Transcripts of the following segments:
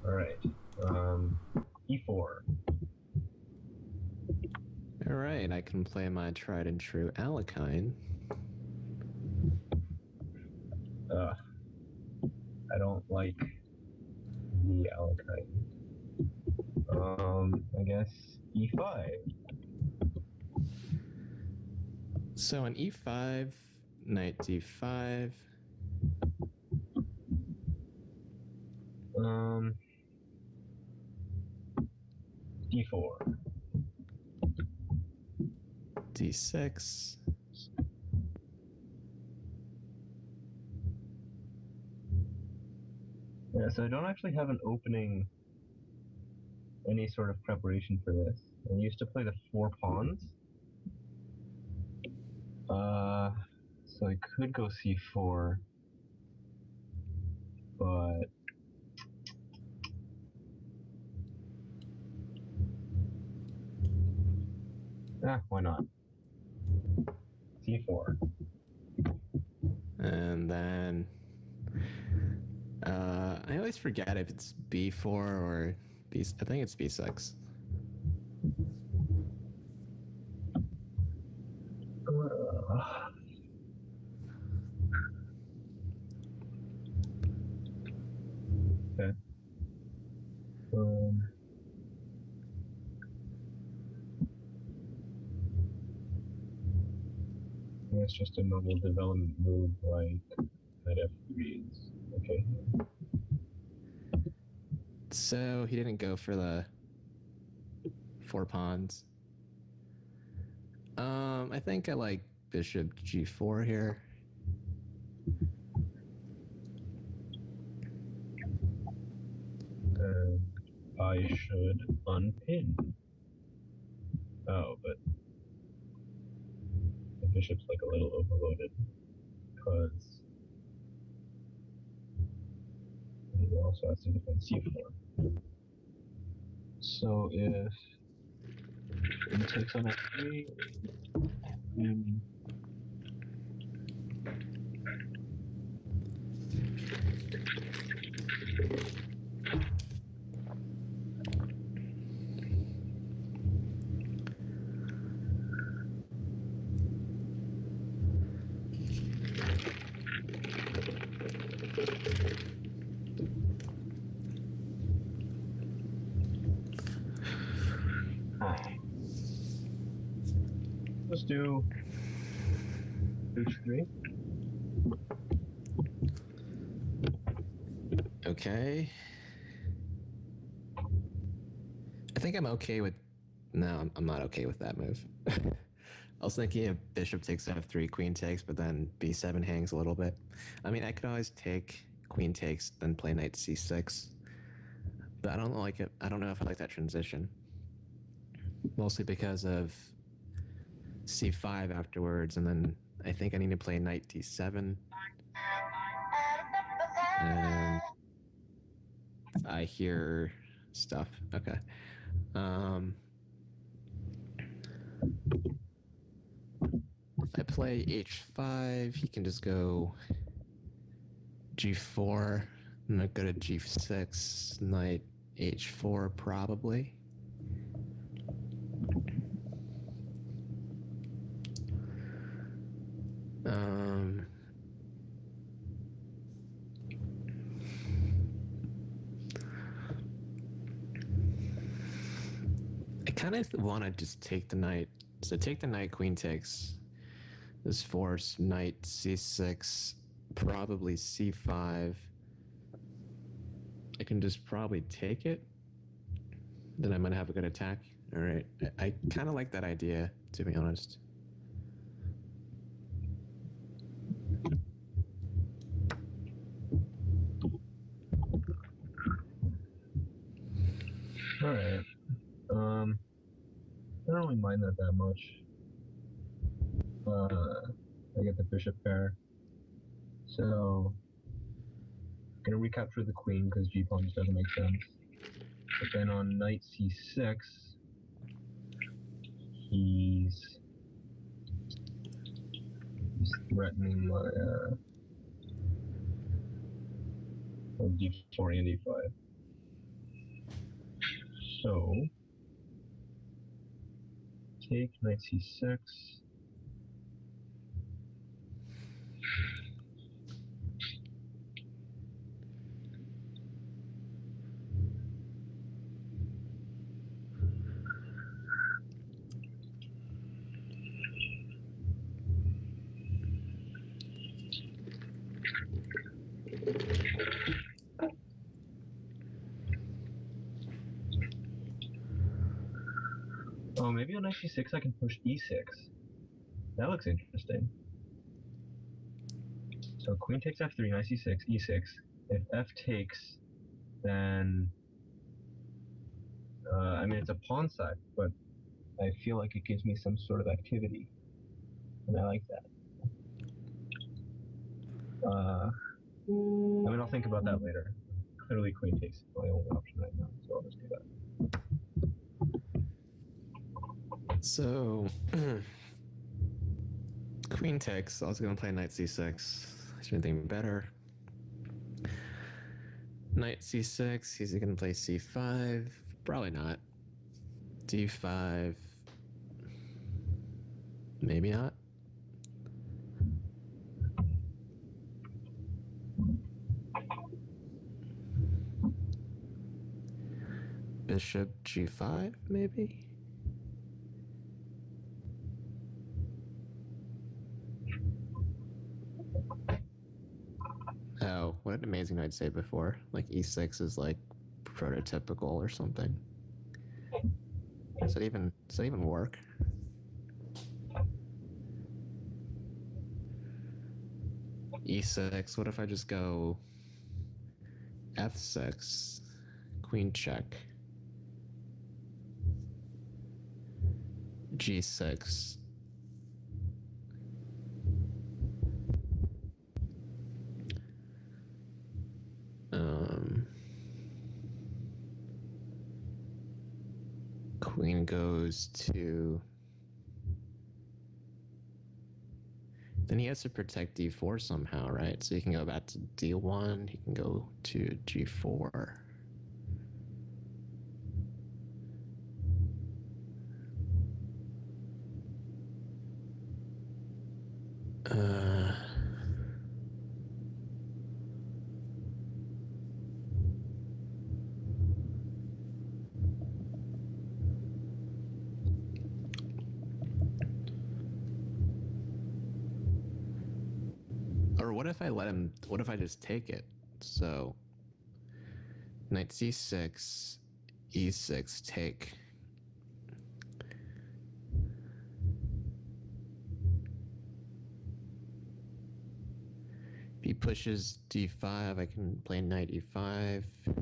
Alright. E4. Alright, I can play my tried and true Alakine. I don't like the Alakine. I guess E5. So on E5, knight D5. D4. D6. Yeah, so I don't actually have an opening, any sort of preparation for this. I used to play the 4 pawns. So I could go C4, but why not? C4. And then I always forget if it's B4 or B. I think it's B6. Okay. It's just a normal development move like knight F3 is okay. So he didn't go for the 4 pawns. I think I like bishop G4 here. I should unpin. Oh, but the bishop's like a little overloaded because he also has to defend C4. So if he takes on F3, let's do H3. Okay. I think I'm okay with... No, I'm not okay with that move. I was thinking if bishop takes F3, queen takes, but then B7 hangs a little bit. I mean, I could always take queen takes, then play knight C6. But I don't like it. I don't know if I like that transition. Mostly because of C5 afterwards, and then I think I need to play knight D7. And I hear stuff. Okay. If I play H5, he can just go G4, and I go to G6, knight H4 probably. I kind of want to just take the knight. So take the knight, queen takes. This force, knight C6, probably C5. I can just probably take it. Then I might have a good attack. All right. I kind of like that idea, to be honest. All right. I don't really mind that much. I get the bishop pair. So I'm gonna recapture the queen because G pawn just doesn't make sense. But then on knight C6, he's threatening my D4 and D5. So, take knight c6. Oh, maybe on knight c6 I can push e6. That looks interesting. So queen takes f3, knight c6, e6. If f takes, then I mean it's a pawn side, but I feel like it gives me some sort of activity, and I like that. I mean, I'll think about that later. Clearly, queen takes is my only option right now, so I'll just do that. So, queen takes. I was going to play knight c6. Is there anything better? Knight c6. He's going to play c5. Probably not. d5. Maybe not. Bishop g5, maybe? Oh, what an amazing I'd say before. Like e6 is like prototypical or something. Does that even work? e6. What if I just go f6, queen check, g6. Queen goes to. Then he has to protect d4 somehow, right? So he can go back to d1. He can go to g4. Or what if I let him? What if I just take it? So knight c6, e6, take. If he pushes d5, I can play knight e5. If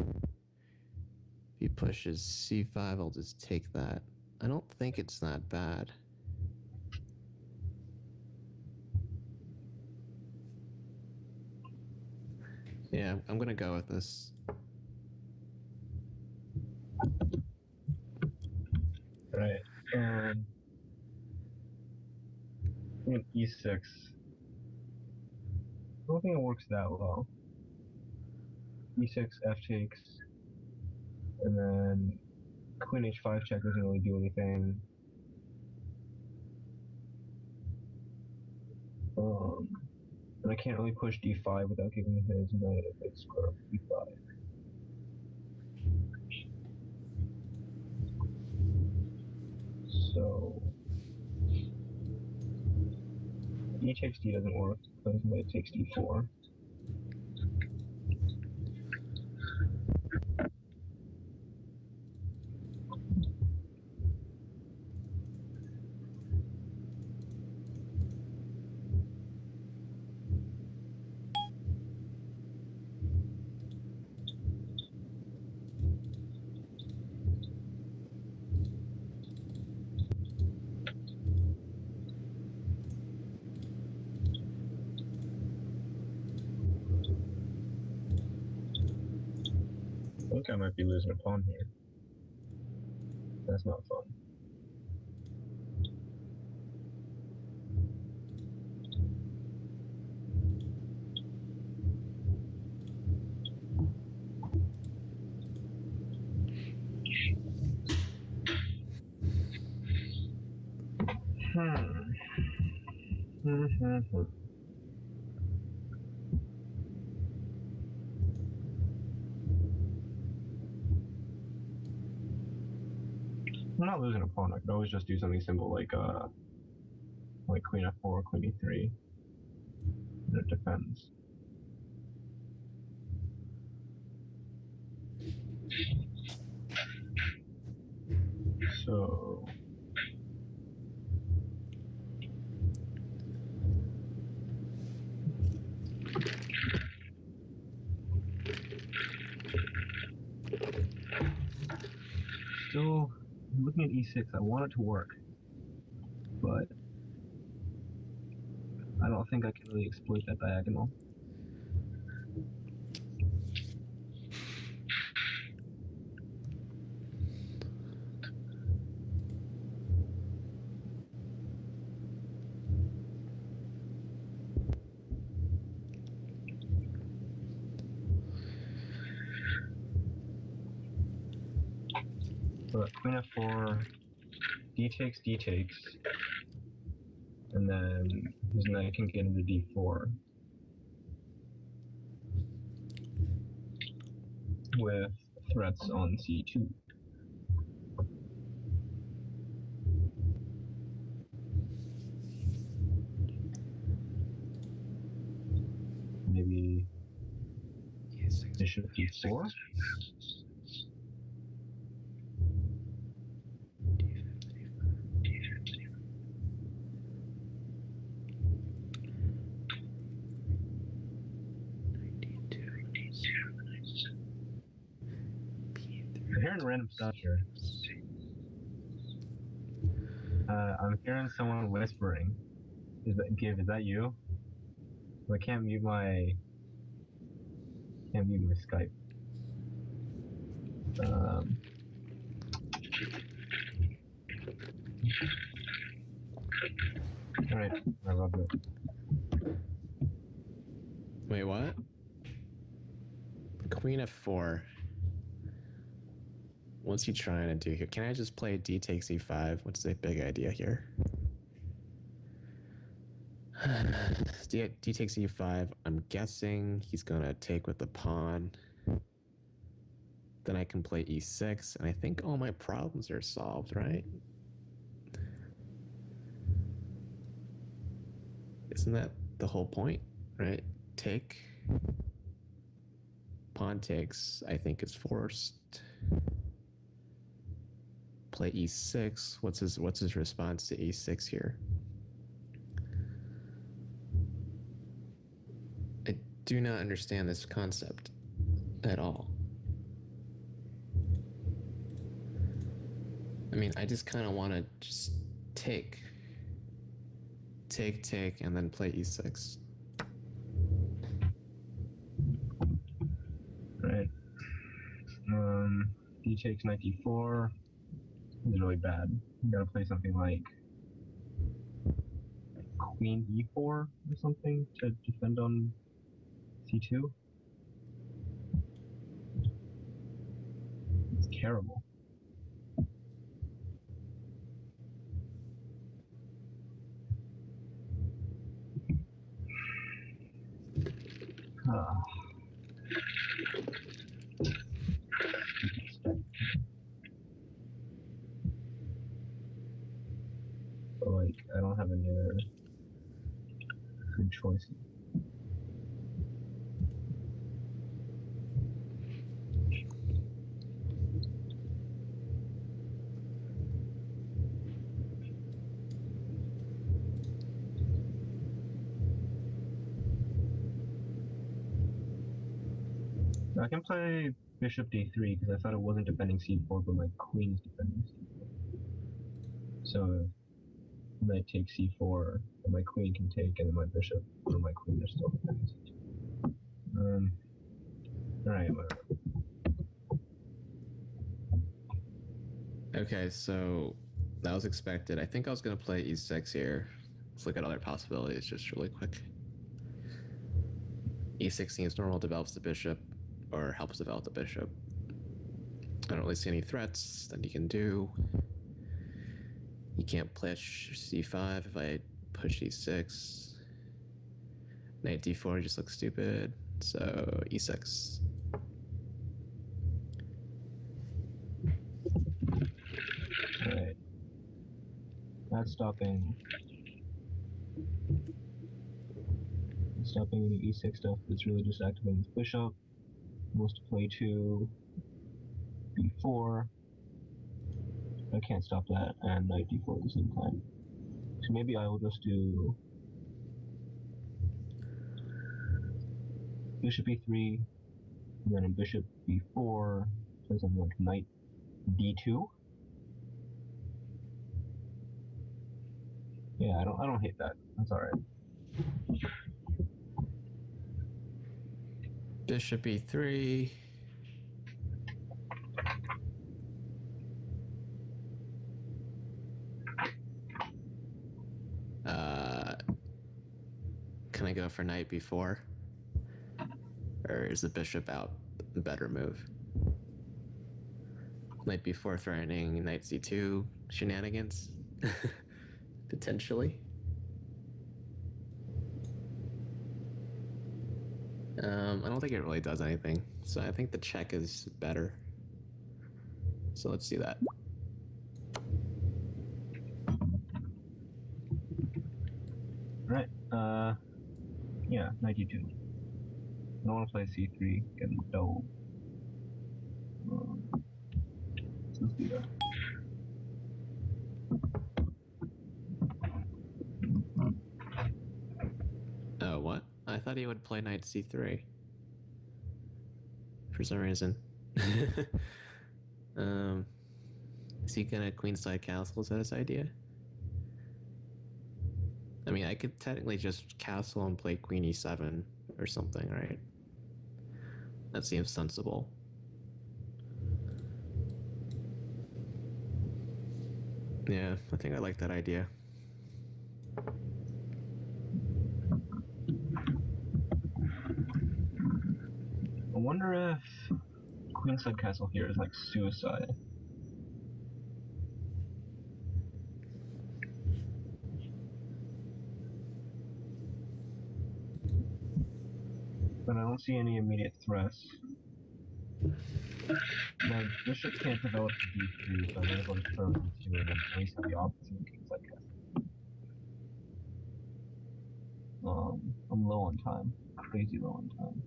he pushes c5, I'll just take that. I don't think it's that bad. Yeah, I'm gonna go with this. Right. E6. I don't think it works that well. E6, f takes, and then queen h5 check doesn't really do anything. And I can't really push d5 without giving his knight a big square of d5. So e takes d doesn't work because knight takes d4. I think I might be losing a pawn here. That's not fun. I'm not losing a pawn. I could always just do something simple like queen f4, queen e3. And it depends. So still looking at e6. I want it to work, but I don't think I can really exploit that diagonal. But queen f4, d takes, and then his knight can get into d4 with threats on c2. Maybe bishop d4. I'm hearing random stuff here. I'm hearing someone whispering. Is that you? I can't mute my Skype. Alright, I love it. Wait, what? Queen f4. What's he trying to do here? Can I just play d takes e5? What's the big idea here? D takes e5. I'm guessing he's gonna take with the pawn. Then I can play e6, and I think all my problems are solved, right? Isn't that the whole point, right? Take. Pawn takes, I think, is forced. Play e6. What's his response to e6 here? I do not understand this concept at all. I mean, I just kind of want to just take, and then play e6. Right. D takes knight d4 is really bad. You gotta play something like queen e4 or something to defend on c2. It's terrible. But like, I don't have any other good choices. I can play bishop d3 because I thought it wasn't defending c4, but my queen is defending c4. So knight takes c4, and my queen can take, and then my bishop or my queen are still defending c2. Alright, whatever. Okay, so that was expected. I think I was going to play e6 here. Let's look at other possibilities just really quick. e6 seems normal, develops the bishop, or helps develop the bishop. I don't really see any threats that he can do. You can't push c5 if I push e6. Knight d4 just looks stupid, so e6. Alright. That's stopping any e6 stuff. It's really just activating this bishop. Wants to play to b4. I can't stop that, and knight d4 at the same time. So maybe I will just do bishop e3, and then a bishop b4, so something like knight d2. Yeah, I don't hate that. That's alright. Bishop e3. Can I go for knight b4? Or is the bishop out the better move? Knight b4 threatening knight c2 shenanigans? Potentially. I don't think it really does anything. So I think the check is better. So let's do that. Right. Yeah, knight d2. I don't want to play c3, get double. So let's do that. Oh, what? I thought he would play knight c3. For some reason. Is he gonna queenside castle? Is that his idea? I mean, I could technically just castle and play queen e7 or something, right? That seems sensible. Yeah, I think I like that idea. I wonder if queenside castle here is like suicide. But I don't see any immediate threats. My bishop can't develop to d3, so I might as well just throw d2 and then at least have the opposite of kingside castle. I'm low on time. Crazy low on time.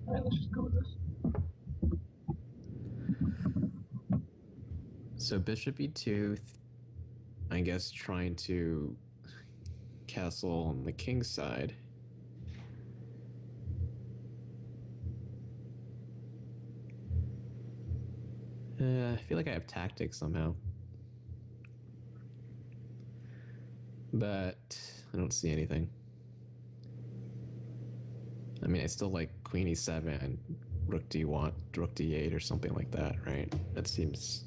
Alright, let's just go with this. So bishop e2, I guess trying to castle on the king's side. I feel like I have tactics somehow. But I don't see anything. I mean, I still like queen e7 and rook d1, rook d8 or something like that, right? That seems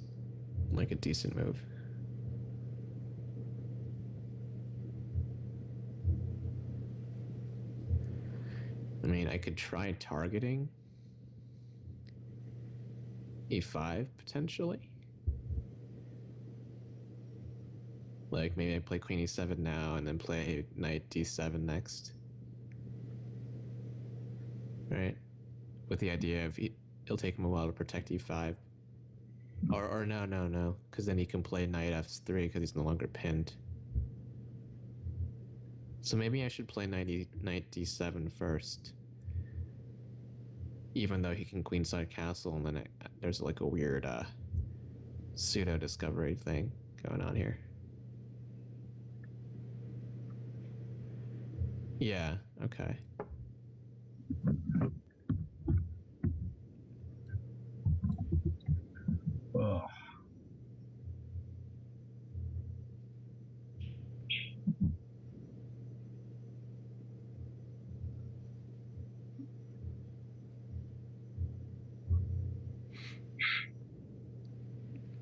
like a decent move. I mean, I could try targeting e5 potentially. Like maybe I play queen e7 now and then play knight d7 next. Right? With the idea of it'll take him a while to protect e5. Or no, because then he can play knight f3 because he's no longer pinned. So maybe I should play knight d7 first. Even though he can queenside castle, and then there's like a weird pseudo discovery thing going on here. Yeah, okay. Ugh.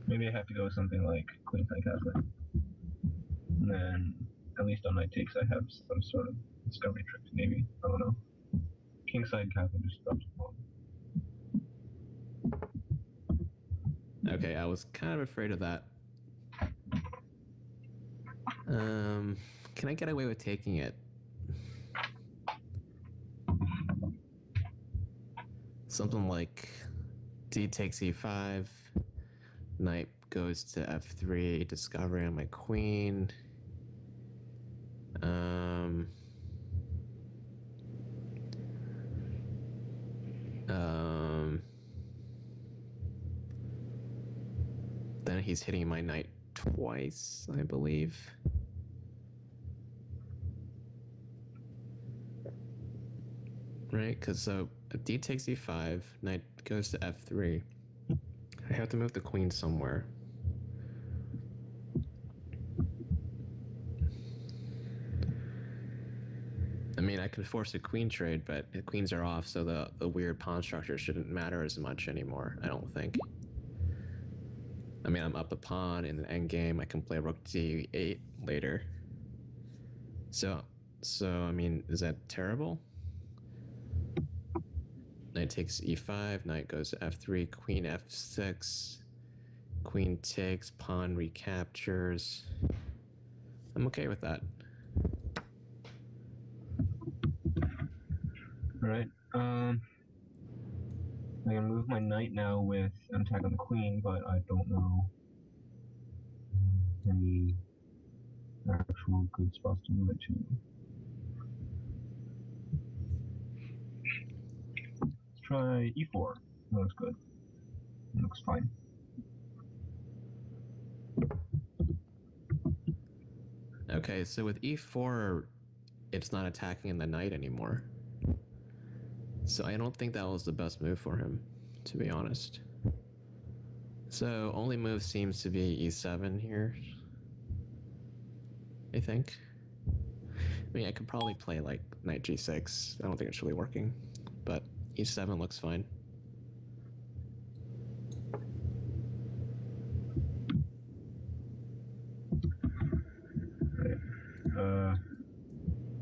Maybe I have to go with something like queenside castle. And then, at least on knight takes, I have some sort of discovery trick, maybe. I don't know. Kingside castle just drops the pawn. Okay, I was kind of afraid of that. Can I get away with taking it? Something like d takes e5, knight goes to f3, discovering my queen. Um, then he's hitting my knight twice, I believe. Right, because so d takes e5, knight goes to f3. I have to move the queen somewhere. I mean, I can force a queen trade, but the queens are off, so the weird pawn structure shouldn't matter as much anymore, I don't think. I mean, I'm up a pawn in the endgame. I can play rook d8 later. So, I mean, is that terrible? Knight takes e5, knight goes to f3, queen f6, queen takes, pawn recaptures. I'm okay with that. Alright, I can move my knight now with an attack on the queen, but I don't know any actual good spots to move it to. Let's try e4. That looks good. It looks fine. Okay, so with e4, it's not attacking in the knight anymore. So I don't think that was the best move for him, to be honest. So only move seems to be e7 here, I think. I mean, I could probably play like knight g6. I don't think it's really working, but e7 looks fine.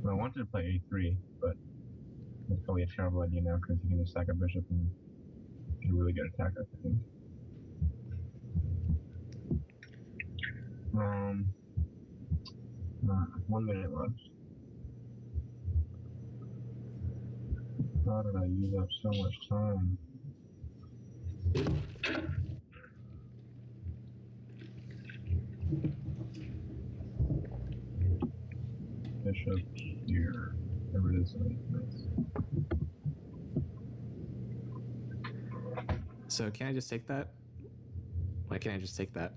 I wanted to play a3, but it's probably a terrible idea now because you can just sack a bishop and get a really good attack, I think. 1 minute left. How did I use up so much time? Bishop here. There it is. Nice. So can I just take that? Why can't I just take that?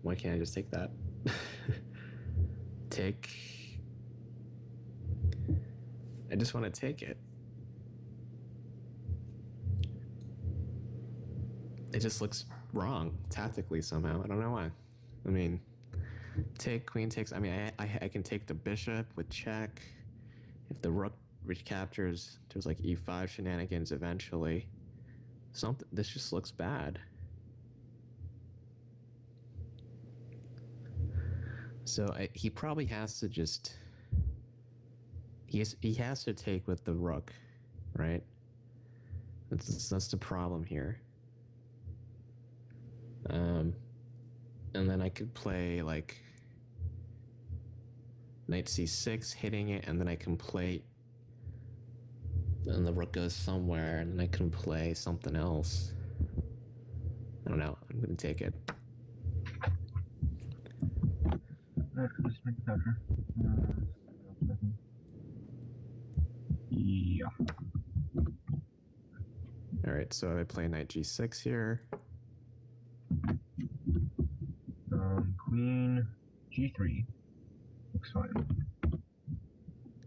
Why can't I just take that? Take. I just want to take it. It just looks wrong tactically somehow. I don't know why. I mean, take, queen takes. I mean, I can take the bishop with check. If the rook recaptures, there's like e5 shenanigans eventually. Something. This just looks bad. So he probably has to just. He has to take with the rook, right? That's the problem here. And then I could play like knight c6, hitting it, and then I can play. And the rook goes somewhere, and then I can play something else. I don't know. I'm gonna take it. Just make a capture. Yeah. All right, so I play knight g6 here. Queen g3. Looks fine.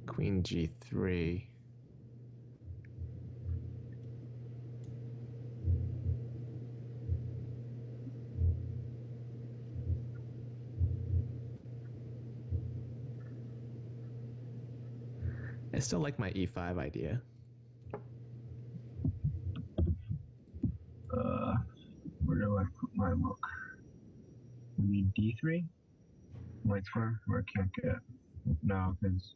Queen g3. I still like my e5 idea. Where do I put my rook? Maybe d3? White square? Where I can't get. No, because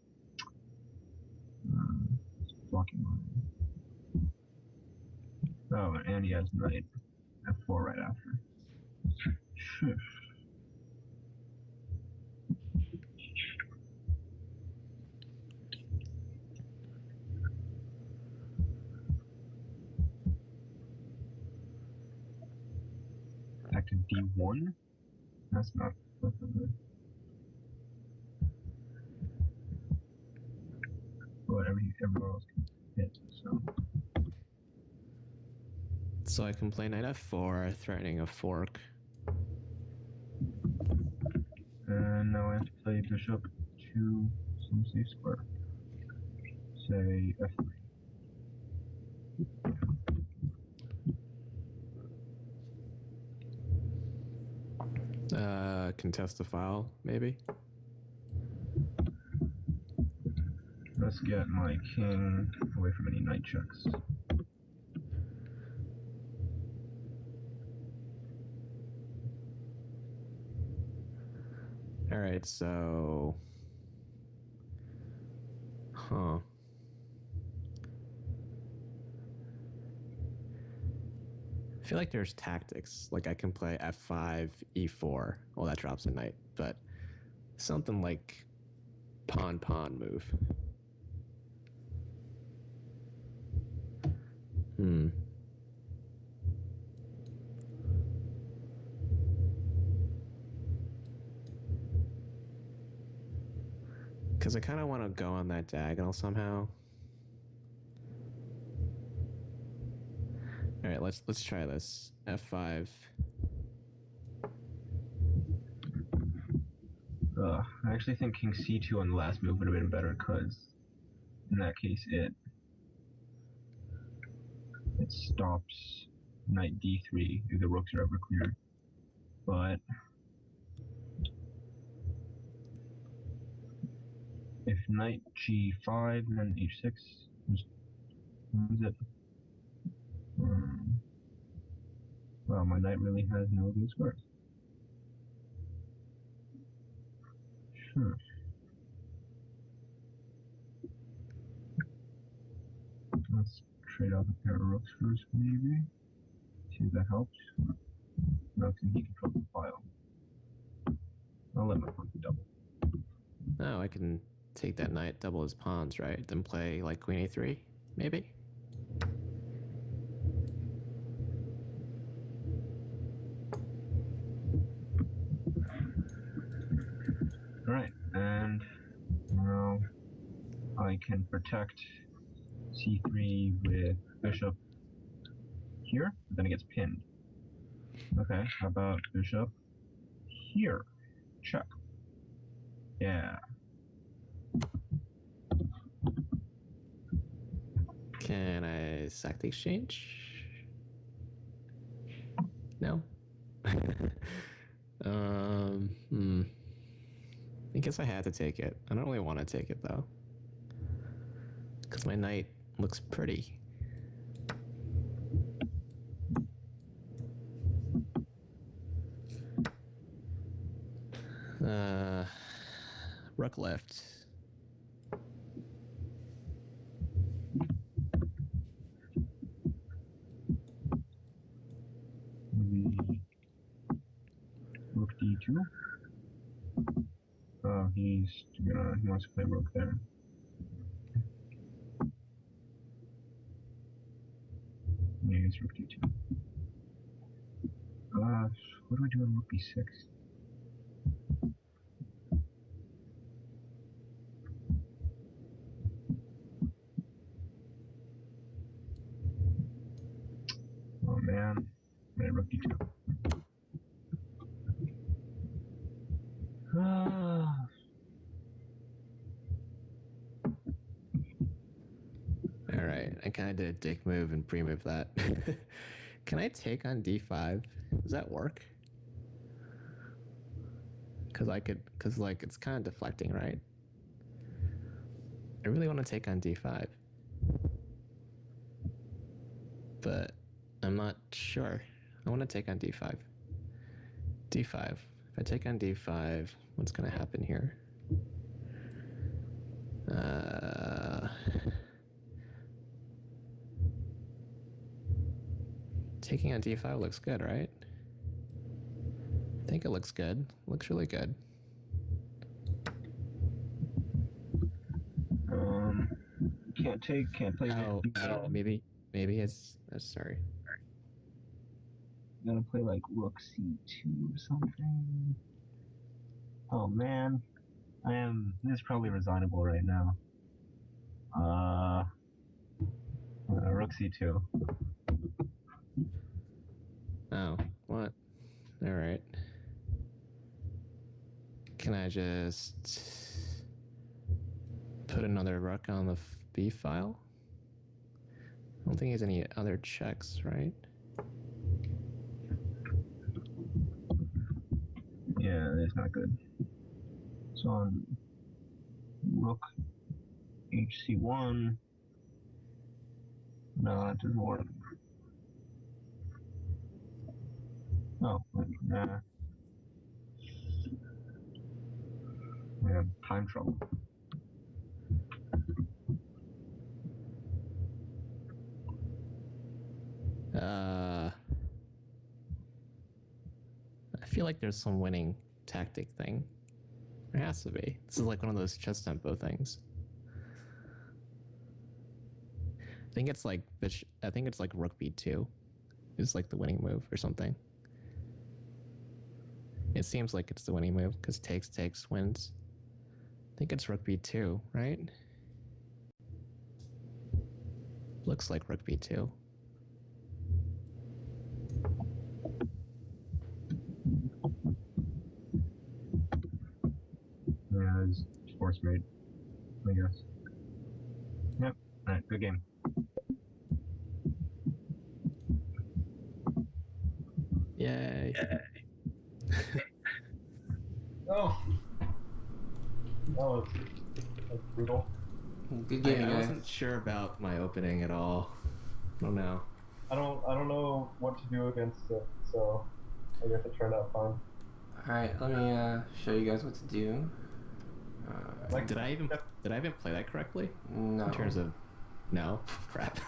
blocking mine. Oh, and he has knight f4 right after. Phew. Back to d1? That's not good. But everyone else can hit, so. So I can play knight f4, threatening a fork. And now I have to play bishop to some safe square. Say f3. Contest the file, maybe? Let's get my king away from any knight checks. Alright, so... Huh. I feel like there's tactics. Like I can play f5, e4. Well, that drops a knight, but something like pawn-pawn move. Because I kind of want to go on that diagonal somehow. All right, let's try this. F5. I actually think king c2 on the last move would have been better, because in that case it stops knight d3 if the rooks are ever cleared. But if knight g5 and then h6 just wins it. Well, my knight really has no good squares. Sure. Let's trade off a pair of rooks first, maybe. See if that helps. No, because he controls the file. I'll let my pawn double. Oh, I can take that knight, double his pawns, right? Then play like queen a3, maybe? Alright, and now I can protect c3 with bishop here, but then it gets pinned. Okay, how about bishop here? Check. Yeah. Can I sack the exchange? No? I guess I had to take it. I don't really want to take it though. Because my knight looks pretty. Rook left. Maybe rook d2. Oh, he wants to play rook there. Yeah, it's rook d2. What do I do on rook b6? Oh man, right, rook d2. All right, I kind of did a dick move and pre-move that. Can I take on d5? Does that work? Because like it's kind of deflecting, right? I really want to take on d5, but I'm not sure. I want to take on d5. d5. If I take on d5, what's going to happen here? taking on d5 looks good, right? I think it looks good. Looks really good. Can't take, can't play. Maybe it's sorry. I'm gonna play like rook c2 or something. Oh man, this is probably resignable right now. Rook c2. Oh, what? All right. Can I just put another rook on the b file? I don't think there's any other checks, right? Yeah, that's not good. So on rook hc1. No, that doesn't work. Oh, nah. We have time trouble. I feel like there's some winning tactic thing. There has to be. This is like one of those chess tempo things. I think it's like rook b2 is like the winning move or something. It seems like it's the winning move because takes wins. I think it's rook b2, right? Looks like rook b2. Yeah, it's force mate, I guess. Yep. Alright, good game. Yay. Oh. That was brutal. Good game, I guys. wasn't sure about my opening at all. I don't know. I don't know what to do against it, so I guess it turned out fine. Alright, let me show you guys what to do. Did I even play that correctly? No. In terms of no? Crap.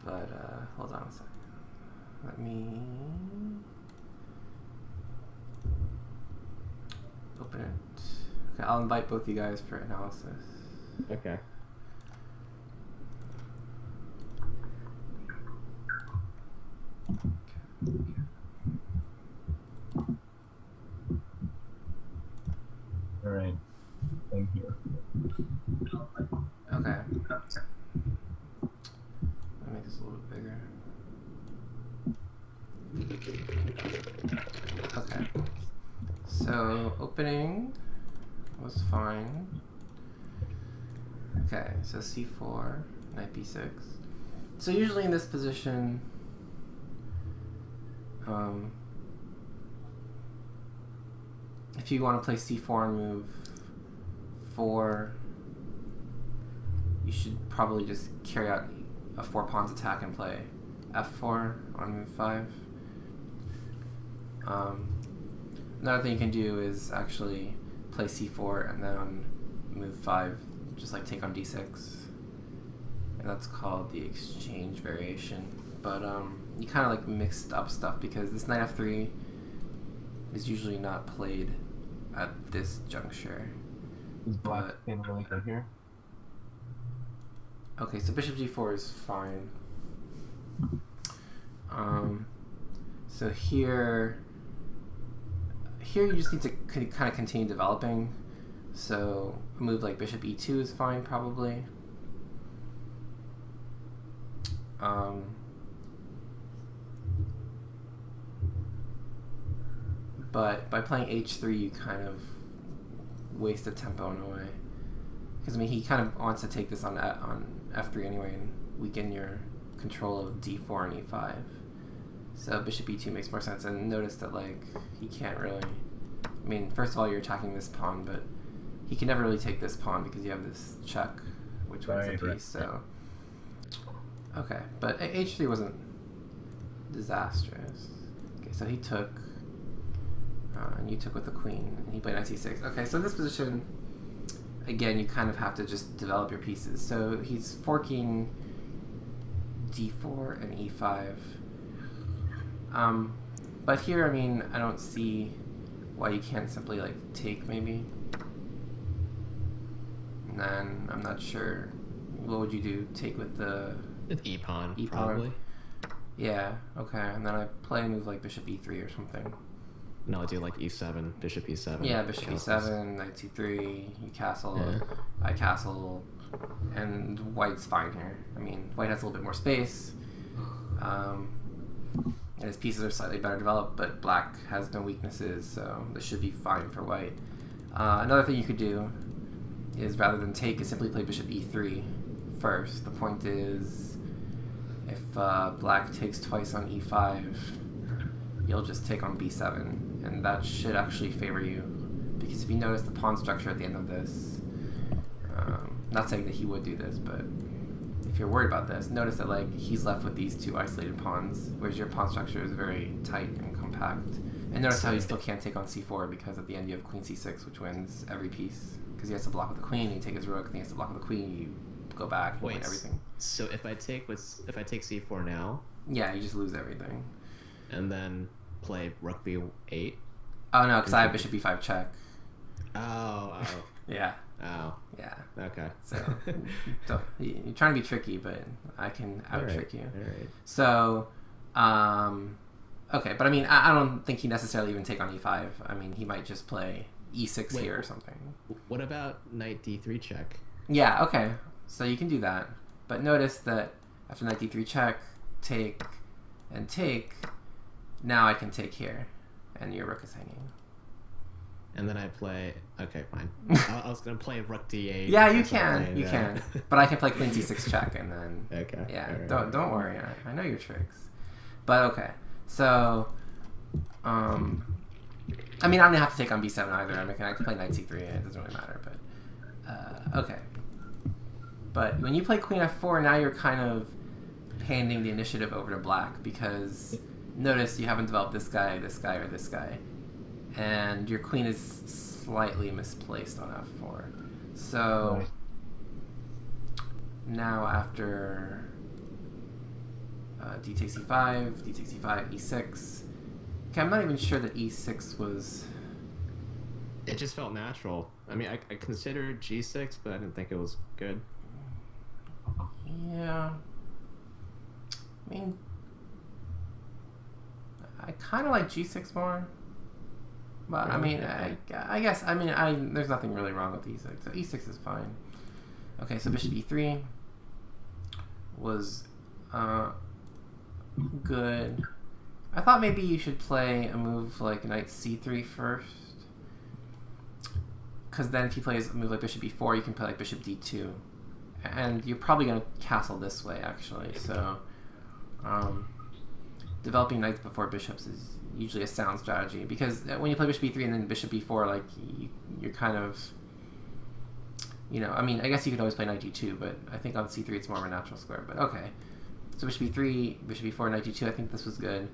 But hold on a second. Let me open it. Okay, I'll invite both you guys for analysis. Okay. Alright. Thank you. Okay. Let me make this a little bit bigger. Okay. So opening was fine. Okay, so c4, knight b6. So usually in this position, if you want to play c4 and move 4, you should probably just carry out a 4 pawns attack and play f4 on move 5. Another thing you can do is actually play c4 and then on move 5 just like take on d6, and that's called the exchange variation. But you kind of like mixed up stuff because this knight f3 is usually not played at this juncture. Is black in really good here? Okay, so bishop g4 is fine. So here you just need to kind of continue developing. So a move like bishop e2 is fine probably. But by playing h3, you kind of waste the tempo in a way. Because I mean, he kind of wants to take this on f3 anyway and weaken your control of d4 and e5. So bishop e2 makes more sense. And notice that like he can't really. I mean, first of all, you're attacking this pawn, but he can never really take this pawn because you have this check, which wins a piece. So okay, but h3 wasn't disastrous. Okay, so he took. And you took with the queen, and he played knight c6. Okay, so in this position, again, you kind of have to just develop your pieces. So he's forking d4 and e5. But here, I mean, I don't see why you can't simply like take maybe. And then I'm not sure. What would you do? Take with the E pawn, E pawn? probably. Yeah. Okay. And then I play a move like bishop e3 or something. No, I do like e7, bishop e7. Yeah, bishop e7, knight c3. You castle. Yeah. I castle, and white's fine here. I mean, white has a little bit more space. And his pieces are slightly better developed, but black has no weaknesses, so this should be fine for white. Another thing you could do is, rather than take, is simply play bishop e3 first. The point is, if black takes twice on e5, you'll just take on b7, and that should actually favor you, because if you notice the pawn structure at the end of this, not saying that he would do this, but if you're worried about this, notice that like he's left with these two isolated pawns, whereas your pawn structure is very tight and compact. And notice how you still can't take on c4, because at the end you have queen c6, which wins every piece. Because he has to block with the queen, you take his rook, and he has to block with the queen, you go back and win everything. So if I take c4 now, yeah, you just lose everything. And then play rook b8. Oh no, because I have bishop b5 check. Oh. Yeah. Oh. Yeah. Okay. So you're trying to be tricky, but I can out-trick you. All right. So, okay, but I mean, I don't think he necessarily even take on e5. I mean, he might just play e6 here or something. What about knight d3 check? Yeah, okay. So you can do that. But notice that after knight d3 check, take, and take, now I can take here, and your rook is hanging. And then I play... Okay, fine. I was going to play rook d8. Yeah, you can. You can. But I can play queen c6 check, and then... Okay. Yeah, right, don't worry. I know your tricks. But okay. So... I mean, I don't have to take on b7 either. I mean, I can play knight c3. It doesn't really matter. But... okay. But when you play queen f4, now you're kind of handing the initiative over to black, because notice you haven't developed this guy, or this guy. And your queen is slightly misplaced on f4. So now after d takes e5, d takes e5, e6. Okay, I'm not even sure that e6 was... It just felt natural. I mean, I considered g6, but I didn't think it was good. Yeah. I mean, I kind of like g6 more. But I mean, I guess, I mean, there's nothing really wrong with e6. So e6 is fine. Okay, so bishop e3 was good. I thought maybe you should play a move like knight c3 first. Because then if he plays a move like bishop e4, you can play like bishop d2. And you're probably going to castle this way, actually. So developing knights before bishops is usually a sound strategy, because when you play bishop e3 and then bishop e4, like you're kind of, you know, I mean, I guess you could always play knight d2, but I think on c3 it's more of a natural square. But okay, so bishop e3, bishop e4, knight d2. I think this was good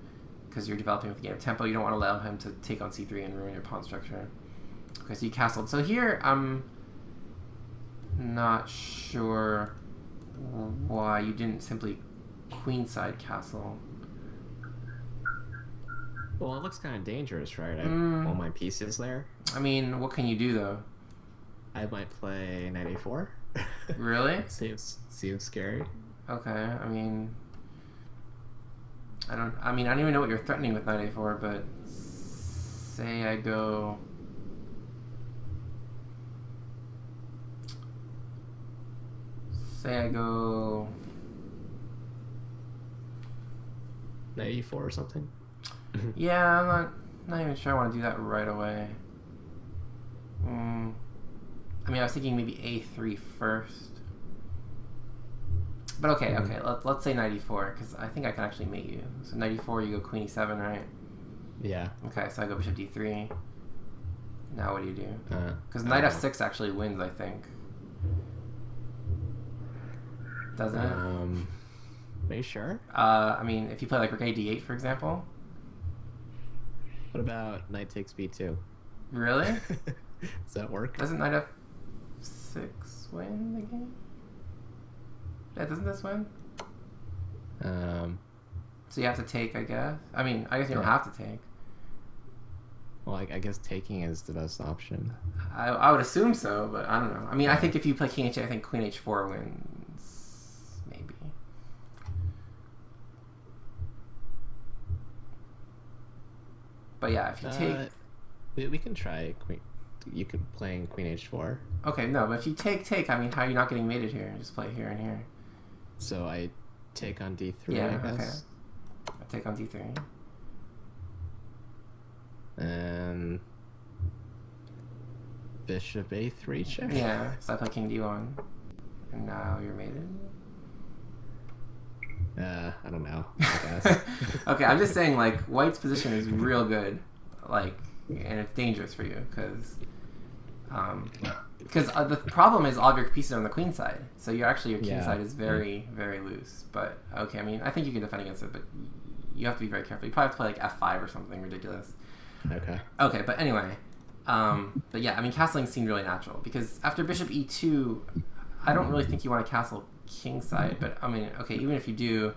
because you're developing with the game of tempo. You don't want to allow him to take on c3 and ruin your pawn structure. Okay, so you castled. So here I'm not sure why you didn't simply queenside castle. Well, it looks kind of dangerous, right? I have all my pieces there. I mean, what can you do, though? I might play knight a4. Really? Seems scary. Okay, I mean, I don't even know what you're threatening with knight a4, but say I go... Knight e4 or something? Yeah, I'm not even sure I want to do that right away. I mean, I was thinking maybe a3 first. But okay, let's say knight e4, because I think I can actually mate you. So knight e4, you go queen e7, right? Yeah. Okay, so I go bishop d3. Now what do you do? Because knight f6 actually wins, I think. Doesn't it? Are you sure? I mean, if you play like rook a d8, for example. What about knight takes b2? Really? Does that work? Doesn't knight f6 win the game? Yeah, doesn't this win? So you have to take, I guess. I mean, I guess you don't have to take. Well, I guess taking is the best option. I would assume so, but I don't know. I mean, I think if you play king h8, I think queen h4 wins. Maybe. But yeah, if you take... we can try queen. You could play queen h4. Okay, no, but if you take, I mean, how are you not getting mated here? Just play here and here. So I take on d3, Yeah, I guess. okay. I take on d3. And bishop a3 check. Yeah, so I play king d1. And now you're mated. I don't know, I guess. Okay, I'm just saying, like, white's position is real good. Like, and it's dangerous for you, because the problem is all of your pieces are on the queen side. So your king side is very, very loose. But, okay, I mean, I think you can defend against it, but you have to be very careful. You probably have to play, like, f5 or something ridiculous. Okay. Okay, but anyway. But yeah, I mean, castling seemed really natural, because after bishop e2, I don't really think you want to castle king side, but, I mean, okay, even if you do...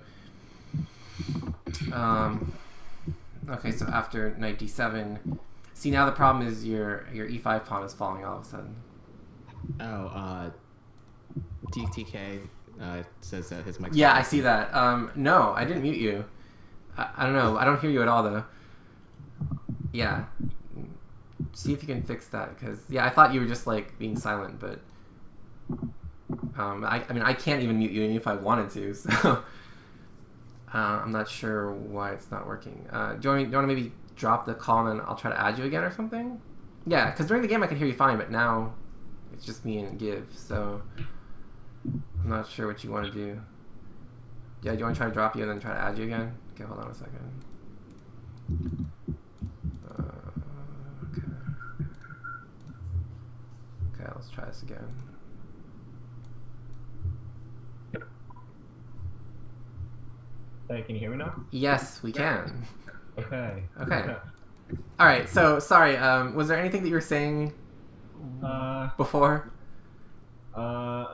okay, so after knight d7... See, now the problem is your e5 pawn is falling all of a sudden. Oh, DTK says that his mic. Yeah, I see that. No, I didn't mute you. I don't know. I don't hear you at all, though. Yeah. See if you can fix that, because, yeah, I thought you were just, like, being silent, but... I mean, I can't even mute you even if I wanted to, so... I'm not sure why it's not working. Do you want to maybe drop the call and I'll try to add you again or something? Yeah, because during the game I could hear you fine, but now it's just me and Give, so I'm not sure what you want to do. Yeah, do you want to try to drop you and then try to add you again? Okay, hold on a second. Okay. Okay, let's try this again. Hey, can you hear me now? Yes, we can. Okay. Okay. All right. So sorry. Was there anything that you were saying before?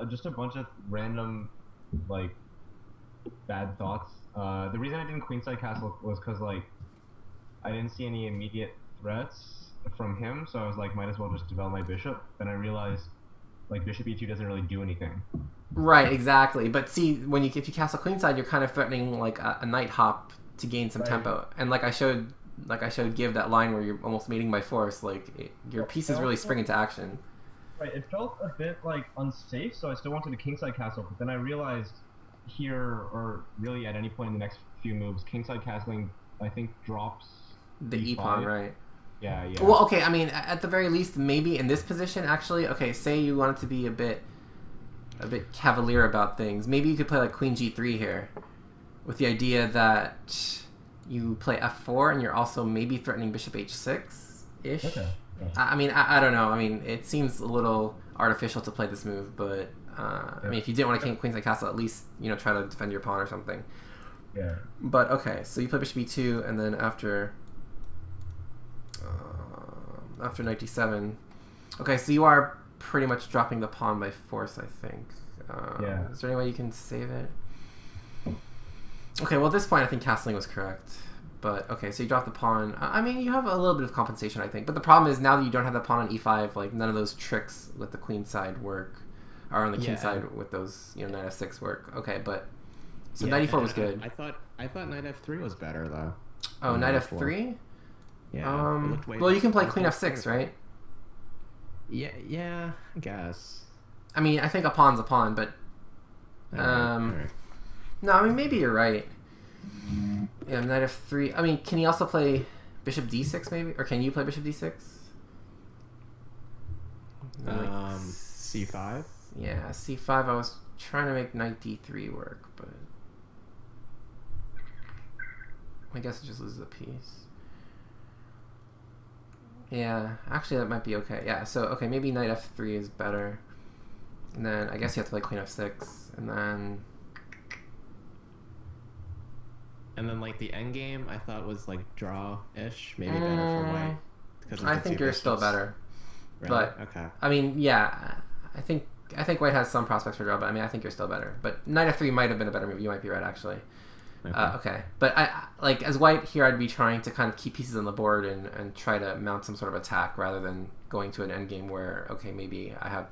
Just a bunch of random, like, bad thoughts. The reason I didn't queenside castle was because, like, I didn't see any immediate threats from him, so I was like, might as well just develop my bishop. Then I realized, like, bishop e2 doesn't really do anything. Right, exactly. But see, if you castle queenside, you're kind of threatening like a knight hop to gain some tempo. And like I showed Give that line where you're almost mating by force. Like your pieces really spring into action. Right. It felt a bit like unsafe, so I still wanted a kingside castle. But then I realized here, or really at any point in the next few moves, kingside castling I think drops the e pawn, right? Yeah, yeah. Well, okay. I mean, at the very least, maybe in this position, actually. Okay, say you wanted to be a bit cavalier about things. Maybe you could play like queen g3 here, with the idea that you play f4 and you're also maybe threatening bishop h6 ish. Okay. Yeah. I mean, I don't know. I mean, it seems a little artificial to play this move, but I mean, if you didn't want to queenside castle, at least try to defend your pawn or something. Yeah. But okay, so you play bishop e2, and then after knight d7. Okay, so you are pretty much dropping the pawn by force, I think. Yeah. Is there any way you can save it? Okay, well at this point I think castling was correct. But okay, so you drop the pawn. I mean, you have a little bit of compensation, I think. But the problem is now that you don't have the pawn on e5, like none of those tricks with the queen side work, or on the king side with those knight f6 work. Okay, but so knight e4 was good. I thought knight f3 was better though. Oh, knight f3. Yeah. Well, you can play queen f6, right? Yeah, I guess. I mean, I think a pawn's a pawn, but Alright. no, I mean maybe you're right. Yeah, knight f3. I mean, can he also play bishop d6 maybe, or can you play bishop d6? c5. Yeah, c5. I was trying to make knight d3 work, but I guess it just loses a piece. Yeah, actually that might be okay. Yeah, so okay, maybe knight f3 is better. And then I guess you have to play queen f6, and then like the end game I thought was like draw-ish, maybe better for white. I think you're still better. Really? But okay. I mean, yeah, I think white has some prospects for draw, but I mean I think you're still better. But knight f3 might have been a better move. You might be right, actually. Okay, but like as white here, I'd be trying to kind of keep pieces on the board and try to mount some sort of attack rather than going to an endgame where okay, maybe I have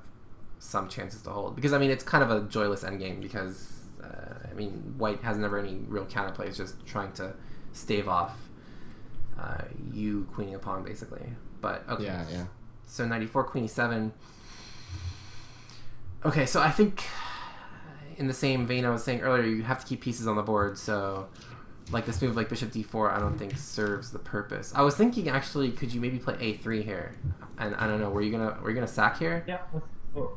some chances to hold, because I mean it's kind of a joyless endgame because I mean white has never any real counterplay. It's just trying to stave off you queening a pawn basically. But okay, Yeah. So knight e4, queen e7. Okay, so I think in the same vein I was saying earlier, you have to keep pieces on the board. So like this move, like bishop d4, I don't think serves the purpose. I was thinking actually, could you maybe play a3 here? And I don't know, were you gonna sack here? Yeah.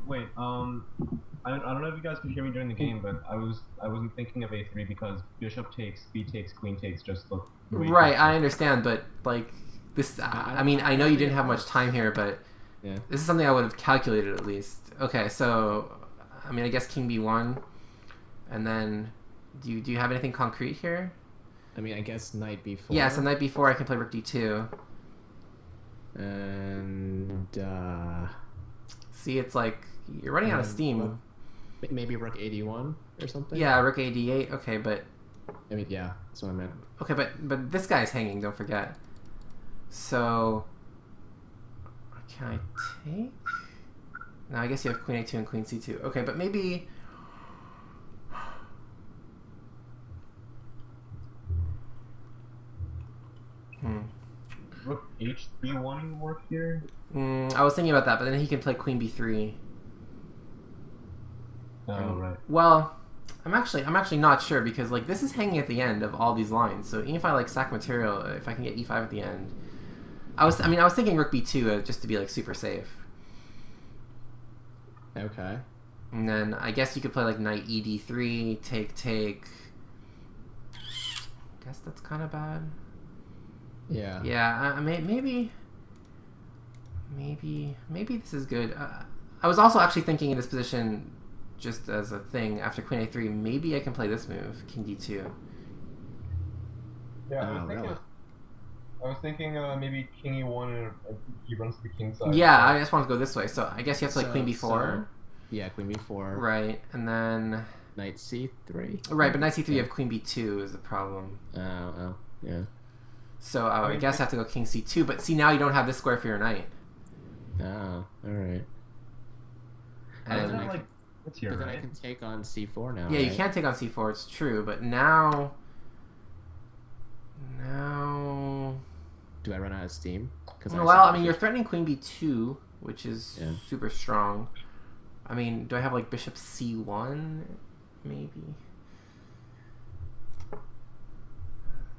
Wait. I don't know if you guys could hear me during the game, but I wasn't thinking of a3 because bishop takes, b takes, queen takes just look. Right, I understand, but like this, I mean, I know you didn't have much time here, but Yeah. this is something I would have calculated at least. Okay, so I mean, I guess king b1, and then do you have anything concrete here? I mean, I guess knight b4. Yeah, so knight b4, I can play rook d2. And See, it's like you're running out of steam. maybe rook ad1 or something. Yeah, rook a d8. Okay, but I mean, yeah, that's what I meant. okay, but this guy's hanging. Don't forget. So can I take? No, I guess you have queen a2 and queen c2. Okay, but maybe. Rook h3 work here. I was thinking about that, but then he can play queen b3. Oh right. Well, I'm actually not sure because like this is hanging at the end of all these lines. So even if I like sack material, if I can get e5 at the end, I was thinking rook b2 just to be like super safe. Okay. And then I guess you could play like knight ed3, take. Guess that's kind of bad. Yeah. Yeah, maybe this is good. I was also actually thinking in this position, just as a thing, after queen a3, maybe I can play this move, king d2. Yeah, Really? I was thinking maybe king e1 and he runs to the king side. Yeah, I just want to go this way. So I guess you have to play queen b4. Yeah, queen b4. Right, and then Knight c3. right, but knight c3 you have queen b2 is the problem. Oh, yeah. So I guess I have to go king c2. But see, now you don't have this square for your knight. Oh, all right. And that like it's here, But then right? I can take on c4 now. yeah, you right? can't take on c4. It's true, but now. Do I run out of steam? Well, I mean, you're threatening queen b2, which is Yeah. super strong. I mean, do I have like bishop c1? Maybe.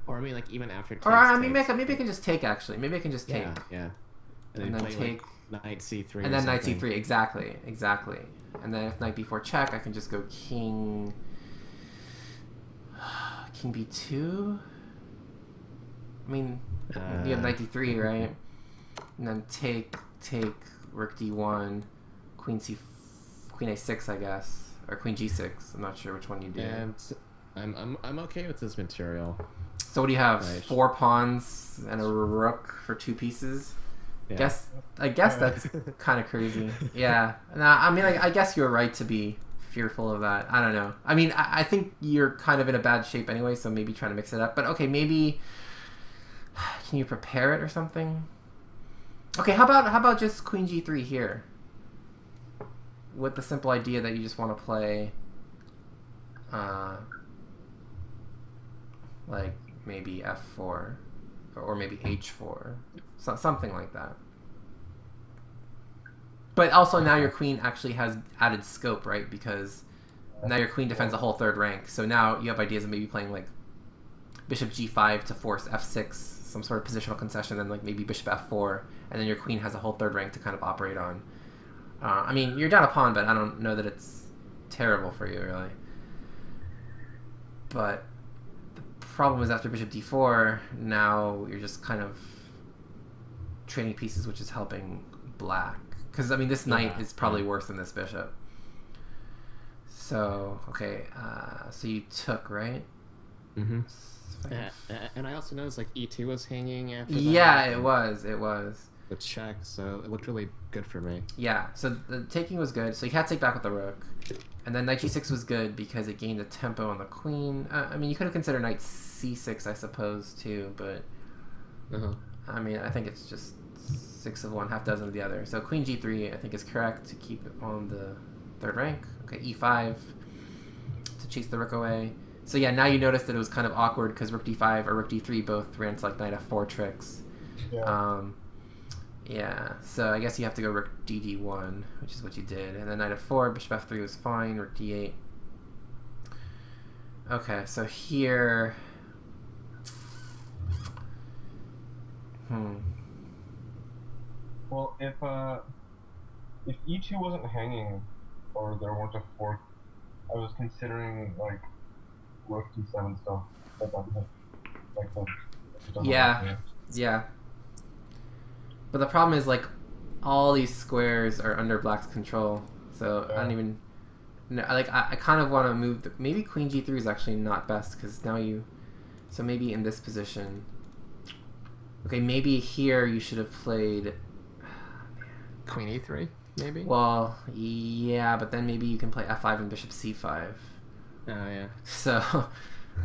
Or I mean, like even after. Or I mean, maybe I can just take actually. Maybe I can just take. Yeah. And then play, take. like, knight c3. And then knight something. c3, exactly. And then if knight b4 check, I can just go king b2. I mean, you have knight d3, right? And then take rook d1, queen a6, I guess, or queen g6. I'm not sure which one you do. And I'm okay with this material. So what do you have? Right. 4 pawns and a rook for 2 pieces. Yeah. I guess that's kind of crazy. Yeah. Nah, I mean, I guess you're right to be fearful of that. I don't know. I mean, I think you're kind of in a bad shape anyway, so maybe trying to mix it up. But okay, maybe can you prepare it or something? Okay, how about just queen g3 here, with the simple idea that you just want to play, like maybe f4, or maybe h4, something like that. But also now your queen actually has added scope, right? Because now your queen defends the whole third rank. So now you have ideas of maybe playing like bishop g5 to force f6, some sort of positional concession, then like maybe bishop f4, and then your queen has a whole third rank to kind of operate on. I mean, you're down a pawn, but I don't know that it's terrible for you, really. But the problem is after bishop d4, now you're just kind of trading pieces, which is helping black. Because, I mean, this knight is probably worse than this bishop. So, okay, so you took, right? Mm-hmm. And I also noticed like e2 was hanging after that. Yeah, it was. the check, so it looked really good for me. Yeah, so the taking was good. So you had to take back with the rook. And then knight g6 was good because it gained the tempo on the queen. I mean, you could have considered knight c6, I suppose, too, but... I mean, I think it's just 6 of one, half dozen of the other. So queen g3, I think, is correct to keep it on the third rank. Okay, e5 to chase the rook away. So yeah, now you notice that it was kind of awkward because rook d5 or rook d3 both ran to like knight f4 tricks. Yeah. Yeah, so I guess you have to go rook dd1, which is what you did. And then knight f4, bishop f3 was fine, rook d8. Okay, so here... Well, if e2 wasn't hanging, or there weren't a fork, I was considering like rook d7 stuff. Like the Yeah, yeah. But the problem is like all these squares are under black's control, so Yeah. I don't even. No, like I kind of want to move. Maybe queen g3 is actually not best because now you. So maybe in this position. Okay, maybe here you should have played. Queen e3, maybe? Well, yeah, but then maybe you can play f5 and bishop c5. Oh, yeah. So,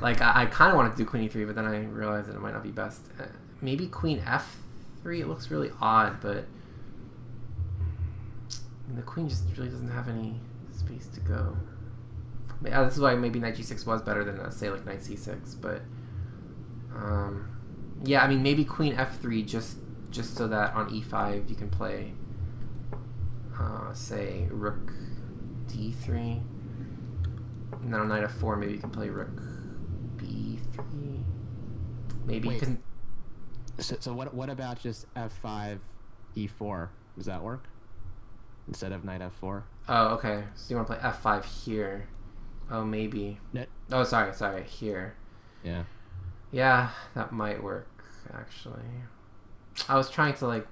like, I kind of wanted to do queen e3, but then I realized that it might not be best. Maybe queen f3, it looks really odd, but I mean, the queen just really doesn't have any space to go. Yeah, this is why maybe knight g6 was better than, say, like knight c6, but... yeah, I mean, maybe queen f3 just so that on e5 you can play, say, rook d3. And then on knight f4, maybe you can play rook b3. Maybe you can... So what about just f5, e4? Does that work? Instead of knight f4? Oh, okay. So you want to play f5 here. Oh, maybe. Oh, sorry, here. Yeah. Yeah, that might work, actually. I was trying to, like,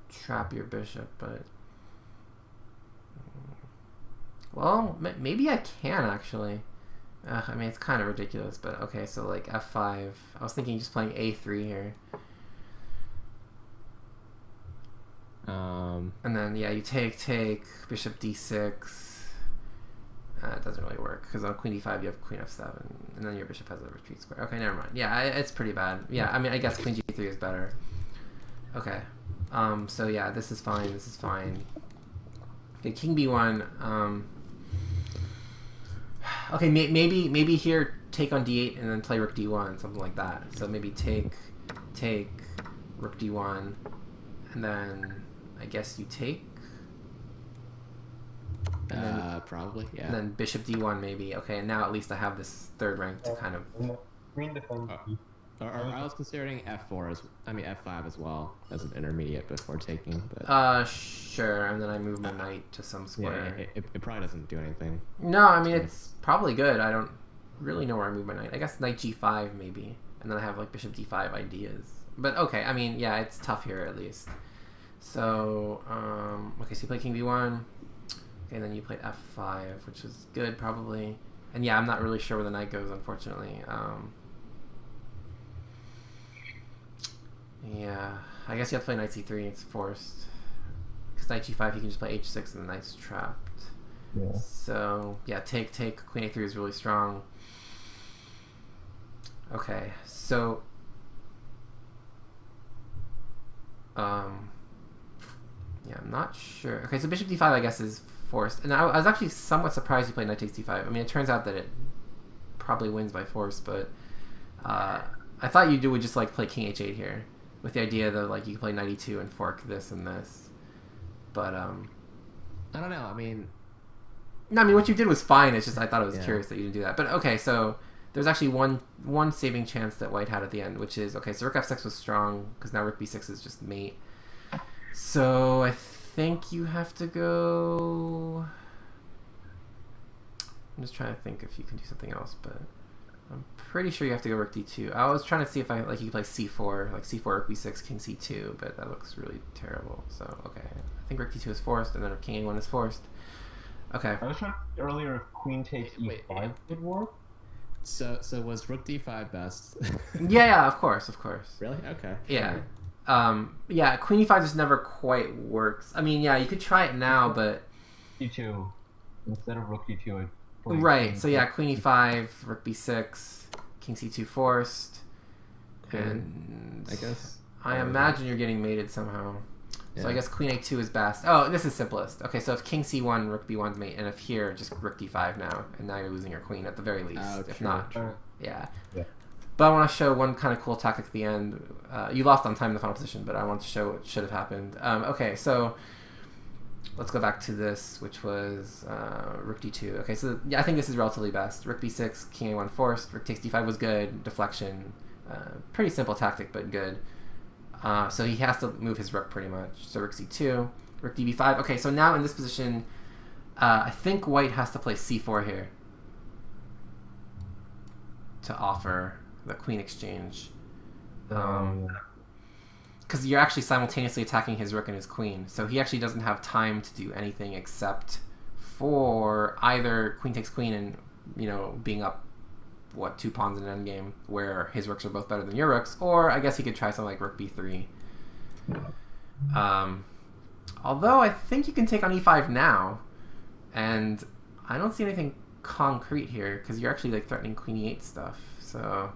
trap your bishop, but... Well, maybe I can, actually. I mean, it's kind of ridiculous, but okay, so, like, f5. I was thinking just playing a3 here. And then, yeah, you take, bishop d6. It doesn't really work, because on queen d5 you have queen f7, and then your bishop has a retreat square. Okay, never mind. Yeah, it's pretty bad. Yeah, I mean, I guess queen g3 is better. Okay. So yeah, this is fine, this is fine. Okay, king b1. Okay, maybe here take on d8 and then play rook d1, something like that. So maybe take, rook d1, and then I guess you take. And then, probably, yeah. And then bishop d1 maybe. Okay, and now at least I have this third rank to kind of... Queen defends Or I was considering f4 f5 as well as an intermediate before taking. But... sure, and then I move my knight to some square. Yeah, it probably doesn't do anything. No, I mean, it's probably good. I don't really know where I move my knight. I guess knight g5 maybe. And then I have like bishop d5 ideas. But okay, I mean, yeah, it's tough here at least. So, okay, so you play king b1. Okay, and then you play f5, which is good probably. And yeah, I'm not really sure where the knight goes, unfortunately. Yeah, I guess you have to play knight c3, it's forced. Because knight g5, you can just play h6 and the knight's trapped. Yeah. So, yeah, take, queen a3 is really strong. Okay, so... yeah, I'm not sure. Okay, so bishop d5, I guess, is forced. And I was actually somewhat surprised you played knight takes d5. I mean, it turns out that it probably wins by force, but I thought you would just, like, play king h8 here. With the idea that, like, you can play knight e2 and fork this and this. But, I don't know, I mean... No, I mean, what you did was fine. It's just I thought it was curious that you didn't do that. But, okay, so there's actually one saving chance that white had at the end, which is, okay, so rook f6 was strong, because now rook b6 is just mate. So, I think you have to go... I'm just trying to think if you can do something else, but... I'm pretty sure you have to go rook d2. I was trying to see if you could play c4, like c4, rook b6, king c2, but that looks really terrible. So, okay. I think rook d2 is forced, and then king a1 is forced. Okay. I was trying to earlier if queen takes e5 would work. So was rook d5 best? yeah, of course. Really? Okay. Yeah. Yeah, queen e5 just never quite works. I mean, yeah, you could try it now, but D2 instead of rook D2. I'd play right. queen So yeah, queen e5, rook b6, king c2 forced, and I guess. I imagine you're getting mated somehow. So Yeah. I guess queen a2 is best. Oh, this is simplest. Okay, so if king c1, rook b1's mate, and if here, just rook d5 now, and now you're losing your queen at the very least. Oh, if true, not, true. yeah. Yeah. But I want to show one kind of cool tactic at the end. You lost on time in the final position, but I want to show what should have happened. Okay, so let's go back to this, which was rook d2. Okay, so yeah, I think this is relatively best. Rook b6, king a1 forced, rook takes d5 was good, deflection. Pretty simple tactic, but good. So he has to move his rook pretty much. So rook c2, rook db5. Okay, so now in this position, I think white has to play c4 here to offer the queen exchange. Because you're actually simultaneously attacking his rook and his queen. So he actually doesn't have time to do anything except for either queen takes queen and, you know, being up, what, 2 pawns in an endgame where his rooks are both better than your rooks, or I guess he could try something like rook b3. Although I think you can take on e5 now, and I don't see anything concrete here because you're actually like threatening queen e8 stuff. So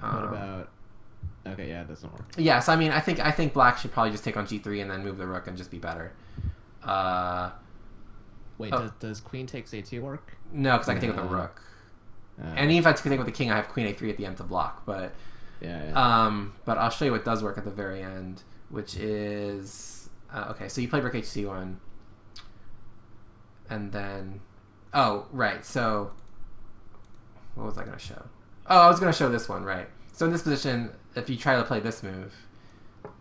What about? Okay, yeah, it doesn't work. yeah, so I mean, I think black should probably just take on g3 and then move the rook and just be better. Wait, does queen takes a2 work? No, because I can take with the rook. And even if I take with the king, I have queen a3 at the end to block. But but I'll show you what does work at the very end, which is okay. So you play rook hc1, and then right. So what was I going to show? Oh, I was going to show this one, right? So in this position, if you try to play this move,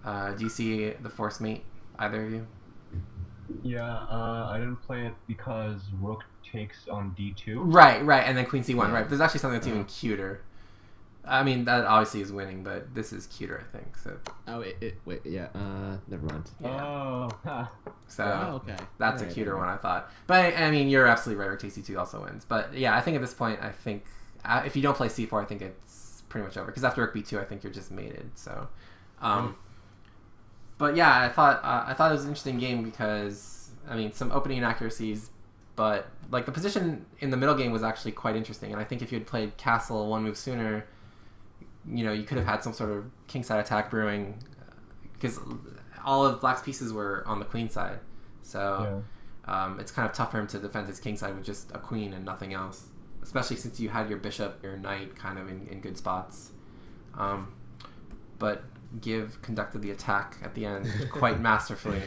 do you see the force mate? Either of you? Yeah, I didn't play it because rook takes on d2. Right, and then queen c1, right. There's actually something that's even cuter. I mean, that obviously is winning, but this is cuter, I think. So. Oh, wait, yeah. Never mind. Yeah. Oh, ha. So okay. That's a cuter one, I thought. But I mean, you're absolutely right. Rook takes c2 also wins. But yeah, I think at this point, I think if you don't play c4, I think it's pretty much over. Because after rook b2, I think you're just mated. So, but yeah, I thought it was an interesting game because I mean, some opening inaccuracies, but like the position in the middle game was actually quite interesting. And I think if you had played castle one move sooner, you know, you could have had some sort of kingside attack brewing because all of black's pieces were on the queen side. So it's kind of tough for him to defend his king side with just a queen and nothing else, especially since you had your bishop, your knight kind of in good spots. But Give conducted the attack at the end quite masterfully.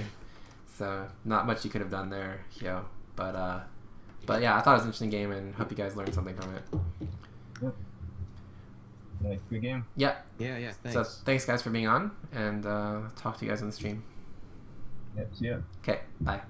So not much you could have done there, Hyo. But yeah, I thought it was an interesting game and hope you guys learned something from it. Yep. Nice, good game. Yeah. Yeah. Thanks. So thanks guys for being on, and talk to you guys on the stream. Yep, see ya. Okay, bye.